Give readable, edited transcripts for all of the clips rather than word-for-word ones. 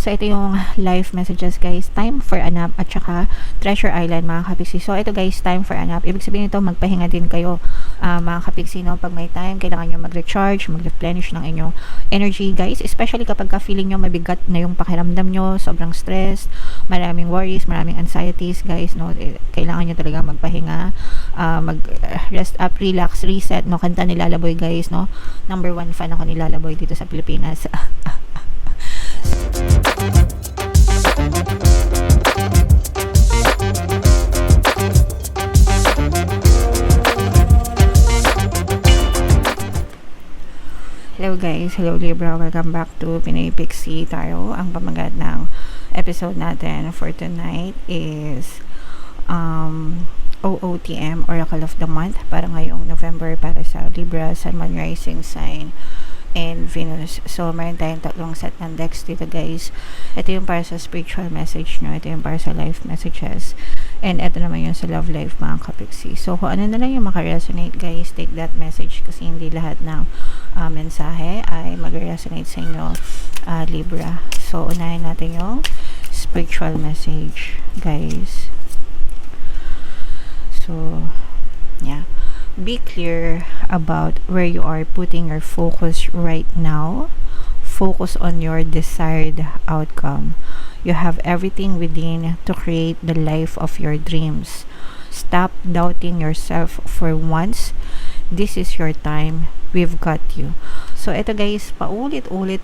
So, ito yung life messages guys. Time for a nap at saka Treasure Island mga kapiksi. So, ito guys, time for a nap. Ibig sabihin ito, magpahinga din kayo mga kapiksi. No? Pag may time, kailangan nyo mag-recharge, mag-replenish ng inyong energy guys. Especially kapag ka-feeling nyo mabigat na yung pakiramdam nyo, sobrang stress, maraming worries, maraming anxieties guys. No? Kailangan nyo talaga magpahinga, mag-rest up, relax, reset. No? Kanta ni Lalaboy guys. No? Number 1 fan ako ni Lalaboy dito sa Pilipinas. Hello guys, hello Libra, welcome back to Pinoy Pixie Tarot. Ang pamagat ng episode natin for tonight is OOTM, Oracle of the Month, para ngayong November para sa Libra, Sun, Moon, Rising Sign, and Venus. So, meron tayong tatlong set ng decks dito guys. Ito yung para sa spiritual message nyo, ito yung para sa life messages, and ito naman yung sa love life mga kapiksi. So, kung ano na lang yung makaresonate guys, take that message kasi hindi lahat ng mensahe ay mag-resonate sa inyo Libra. So, unahin natin yung spiritual message guys. So, yeah. Be clear about where you are putting your focus right now. Focus on your desired outcome. You have everything within to create the life of your dreams. Stop doubting yourself for once. This is your time. We've got you. So, ito guys, paulit-ulit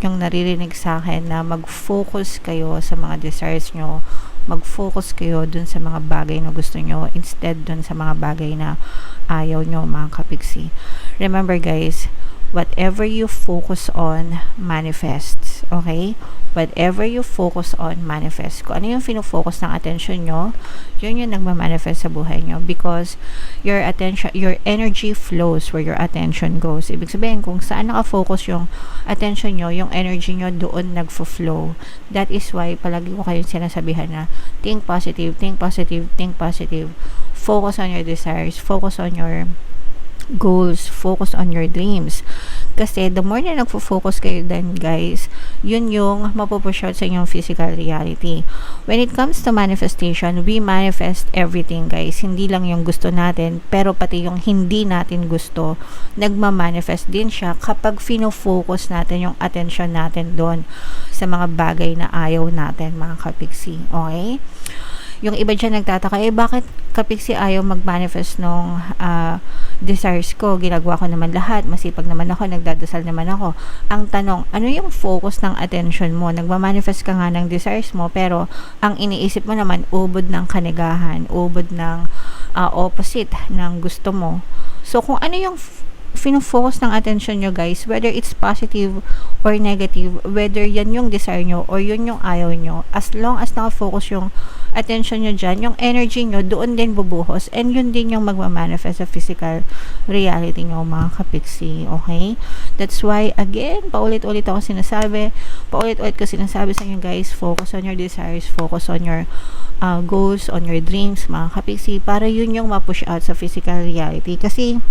yung naririnig sa akin na mag-focus kayo sa mga desires nyo. Mag-focus kayo dun sa mga bagay na gusto nyo instead dun sa mga bagay na ayaw nyo mga kapiksi. Remember guys, whatever you focus on manifests. Okay? Whatever you focus on manifests. Kung ano yung fino-focus ng attention nyo, yun yung nagmamanifest sa buhay nyo because your attention, your energy flows where your attention goes. Ibig sabihin, kung saan nakafocus yung attention nyo, yung energy nyo doon nagfo-flow. That is why palagi ko kayong sinasabihan na think positive, think positive, think positive. Focus on your desires, focus on your goals, focus on your dreams. Kasi the more na nagfo-focus kayo then guys, yun yung mapupush out sa inyong physical reality. When it comes to manifestation, we manifest everything guys. Hindi lang yung gusto natin, pero pati yung hindi natin gusto, nagma-manifest din siya kapag fino-focus natin yung attention natin doon sa mga bagay na ayaw natin mga kapiksi. Okay? Yung iba dyan nagtataka, bakit kapiksi ayaw mag-manifest nung desires ko? Ginagawa ko naman lahat. Masipag naman ako, nagdadasal naman ako. Ang tanong, ano yung focus ng attention mo? Nagma-manifest ka nga ng desires mo, pero ang iniisip mo naman, ubod ng kanigahan, ubod ng opposite ng gusto mo. So, kung ano yung fino-focus ng attention nyo guys, whether it's positive or negative, whether yan yung desire nyo or yun yung ayaw nyo, as long as nakafocus yung attention nyo dyan, yung energy nyo doon din bubuhos, and yun din yung magmamanifest sa physical reality nyo mga kapiksi. Okay? That's why again, paulit-ulit ko sinasabi sa inyo guys, focus on your desires, focus on your goals, on your dreams mga kapiksi, para yun yung ma-push out sa physical reality. Kasi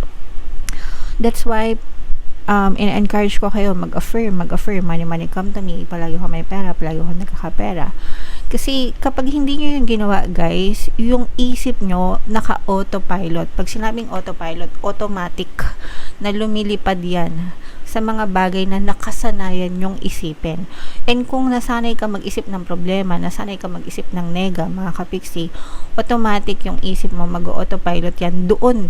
that's why in-encourage ko kayo mag-affirm, money come to me, palagi ko may pera, palagi ko nagkakapera. Kasi kapag hindi nyo yung ginawa guys, yung isip nyo naka-autopilot. Pag sinabing autopilot, automatic na lumilipad yan sa mga bagay na nakasanayan nyong isipin. And kung nasanay ka mag-isip ng problema, nasanay ka mag-isip ng nega, mga kapiksi, automatic yung isip mo mag-autopilot yan doon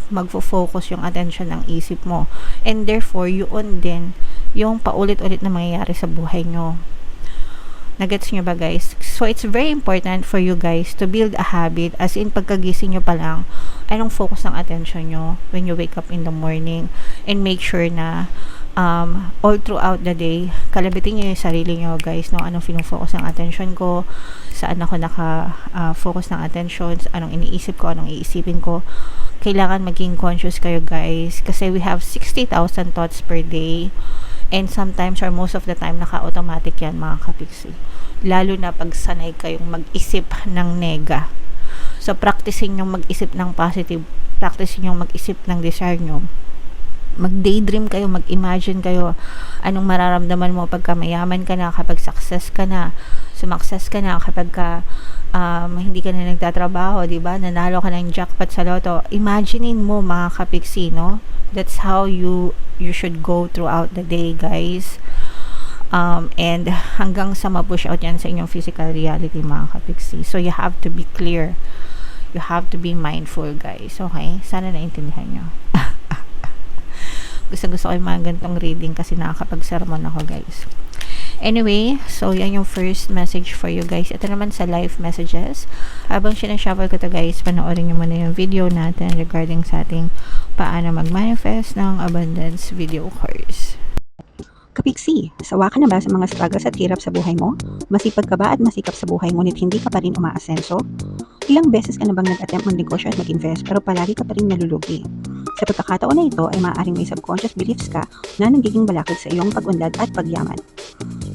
magfo-focus yung attention ng isip mo. And therefore, yun din yung paulit-ulit na mangyayari sa buhay nyo. Nagets nyo ba guys? So, it's very important for you guys to build a habit, as in pagkagising nyo pa lang, anong focus ng attention nyo when you wake up in the morning, and make sure na all throughout the day, kalabitin nyo yung sarili nyo guys, no? Anong fino-focus ng attention ko, saan ako naka-focus ng attention, anong iniisip ko, anong iisipin ko. Kailangan maging conscious kayo guys, kasi we have 60,000 thoughts per day, and sometimes or most of the time naka-automatic yan mga kapiksi, lalo na pag sanay kayong mag-isip ng nega. So practicing yung mag-isip ng positive, practicing yung mag-isip ng desire nyo, mag-daydream kayo, mag-imagine kayo anong mararamdaman mo pagka mayaman ka na, kapag success ka na, sumakses ka na, kapag ka hindi ka na nagtatrabaho, di ba? Nanalo ka ng jackpot sa loto. Imaginein mo, mga kapiksi, no? That's how you should go throughout the day, guys. And hanggang sa ma-push out yan sa inyong physical reality, mga kapiksi. So you have to be clear. You have to be mindful, guys. Okay? Sana naintindihan nyo. Gusto ko yung mga ganitong reading kasi nakakapag-sermon ako, guys. Anyway, so yan yung first message for you guys. Ito naman sa live messages. Habang sinashuffle ko to, guys, panoorin nyo muna yung video natin regarding sa ating paano mag-manifest ng abundance video course. Kapiksi, sawa ka na ba sa mga struggles at hirap sa buhay mo? Masipag ka ba at masikap sa buhay ngunit hindi ka pa rin umaasenso? Ilang beses ka na bang nag-attempt magnegosyo at mag-invest pero palagi ka pa rin nalulugi? Sa pagkakataon na ito ay maaaring may subconscious beliefs ka na nagiging balakid sa iyong pag-unlad at pagyaman.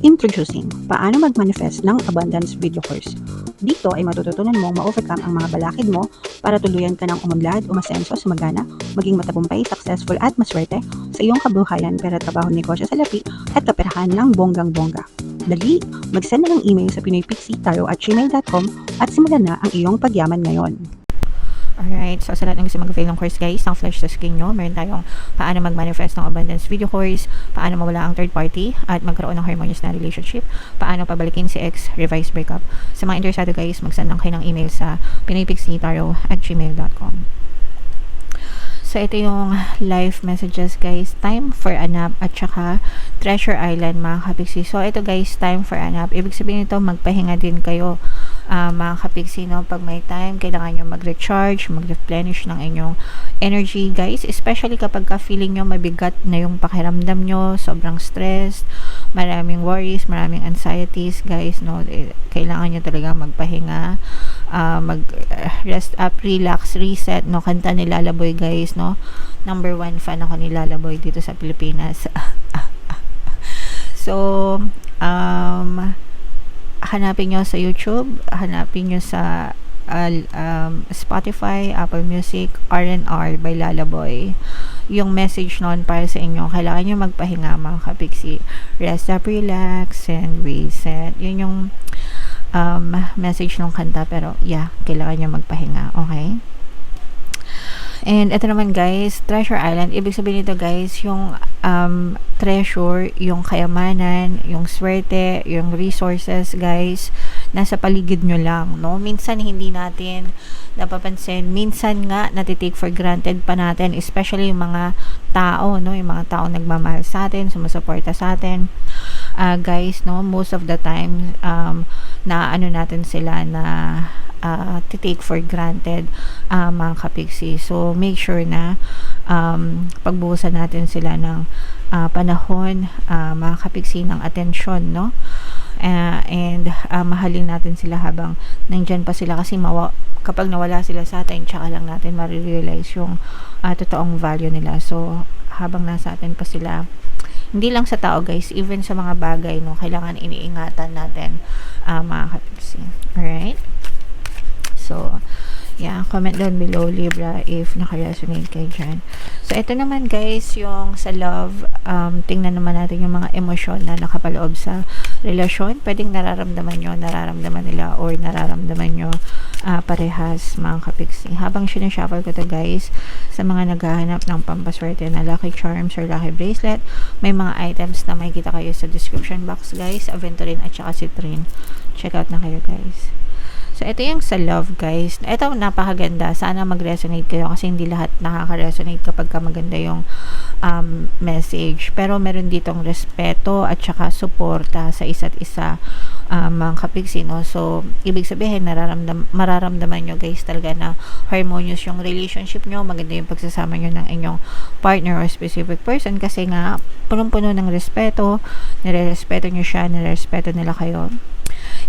Introducing, paano mag-manifest ng abundance video course. Dito ay matututunan mong ma-overcome ang mga balakid mo para tuluyan ka ng umunlad, umasenso, sumagana, maging matagumpay, successful at maswerte sa iyong kabuhayan, pera, trabaho, negosyo sa lapi at kaperahan ng bonggang-bongga. Dali, mag-send na ng email sa pinoypixitaro@gmail.com at simulan na ang iyong pagyaman ngayon. Alright, so sa lahat ng gusto mag-avail ng course, guys, ng flash sa screen nyo, meron tayong paano mag-manifest ng abundance video course, paano mawala ang third party at magkaroon ng harmonious na relationship, paano pabalikin si ex, revise breakup. Sa mga interesado, guys, mag-send lang kayo ng email sa pinoypixitaro@gmail.com. So, ito yung live messages, guys. Time for a nap at saka Treasure Island, mga kapiksi. So, ito, guys, time for a nap. Ibig sabihin ito, magpahinga din kayo, mga kapiksi, no? Pag may time, kailangan nyo mag-recharge, mag-replenish ng inyong energy, guys. Especially kapag ka-feeling nyo mabigat na yung pakiramdam nyo, sobrang stressed, maraming worries, maraming anxieties, guys, no? Kailangan nyo talaga magpahinga, mag-rest up, relax, reset, no? Kanta ni Lalaboy, guys, no? Number 1 fan ako ni Lalaboy dito sa Pilipinas. So, hanapin nyo sa YouTube, hanapin nyo sa Spotify, Apple Music, R&R by Lalaboy. Yung message noon para sa inyo, kailangan nyo magpahinga, mga kapiksi. Rest up, relax, and reset. Yun yung message ng kanta, pero yeah, kailangan nyo magpahinga, okay? And ito naman, guys, Treasure Island. Ibig sabihin nito, guys, yung treasure, yung kayamanan, yung swerte, yung resources, guys, nasa paligid nyo lang, no? Minsan hindi natin napapansin, minsan nga natitake for granted pa natin, especially yung mga tao, no? Yung mga tao nagmamahal sa atin, sumusuporta sa atin. Guys, no, most of the time na ano natin sila na take for granted, mga kapiksi. So make sure na pagbuhusan natin sila ng panahon, mga kapiksi, ng atensyon, no? And mahalin natin sila habang nandyan pa sila, kasi kapag nawala sila sa atin, tsaka lang natin marirealize yung totoong value nila. So habang nasa atin pa sila, hindi lang sa tao, guys, even sa mga bagay, no, kailangan iniingatan natin, mga kapiksi. Alright? So, yeah, comment down below, Libra, if naka-resonate kayo dyan. So, ito naman, guys, yung sa love, tingnan naman natin yung mga emosyon na nakapaloob sa relasyon. Pwedeng nararamdaman nyo, nararamdaman nila, or nararamdaman nyo parehas, mga kapiksi. Habang sinashuffle ko to, guys, sa mga naghahanap ng pampaswerte na lucky charms or lucky bracelet, may mga items na makikita kayo sa description box, guys. Aventurine at saka Citrine. Check out na kayo, guys. So, ito yung sa love, guys. Ito, napakaganda. Sana mag-resonate kayo kasi hindi lahat nakaka-resonate kapag ka maganda yung message. Pero meron ditong respeto at saka suporta sa isa't isa, mga kapiksi, no? So, ibig sabihin, mararamdaman nyo, guys, talaga na harmonious yung relationship nyo, maganda yung pagsasama nyo ng inyong partner or specific person kasi nga, punong-puno ng respeto, nire-respeto nyo siya, nire-respeto nila kayo.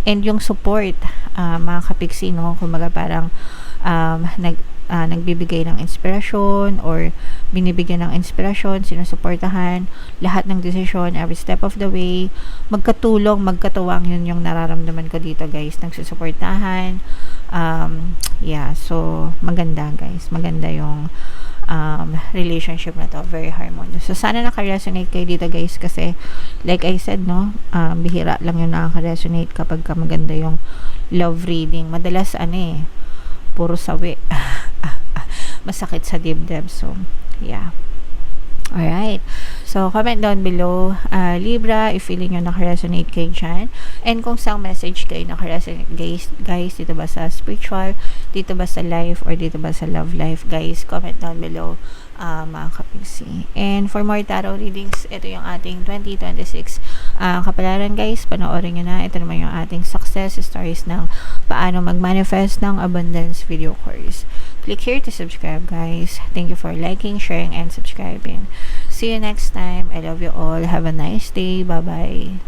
And yung support, mga kapiksi, no, kumbaga parang nagbibigay ng inspirasyon or binibigyan ng inspirasyon, sinusuportahan lahat ng desisyon, every step of the way, magkatulong, magkatuwang, yun yung nararamdaman ko dito, guys, nagsusuportahan. Yeah, so maganda, guys, maganda yung relationship na to. Very harmonious. So, sana naka-resonate kayo dito guys kasi like I said, no, bihira lang yung nakaka-resonate kapag maganda yung love reading. Madalas, puro sawi. Masakit sa dibdib. So, yeah. Alright. So, comment down below, Libra, if feeling nyo naka-resonate kayo dyan. And kung saan message kayo naka-resonate, guys, dito ba sa spiritual, dito ba sa life, or dito ba sa love life, guys, comment down below, mga kapigsi. And for more tarot readings, ito yung ating 2026 kapalaran, guys. Panoorin nyo na. Ito naman yung ating success stories ng paano mag-manifest ng abundance video course. Click here to subscribe, guys. Thank you for liking, sharing, and subscribing. See you next time. I love you all. Have a nice day. Bye-bye.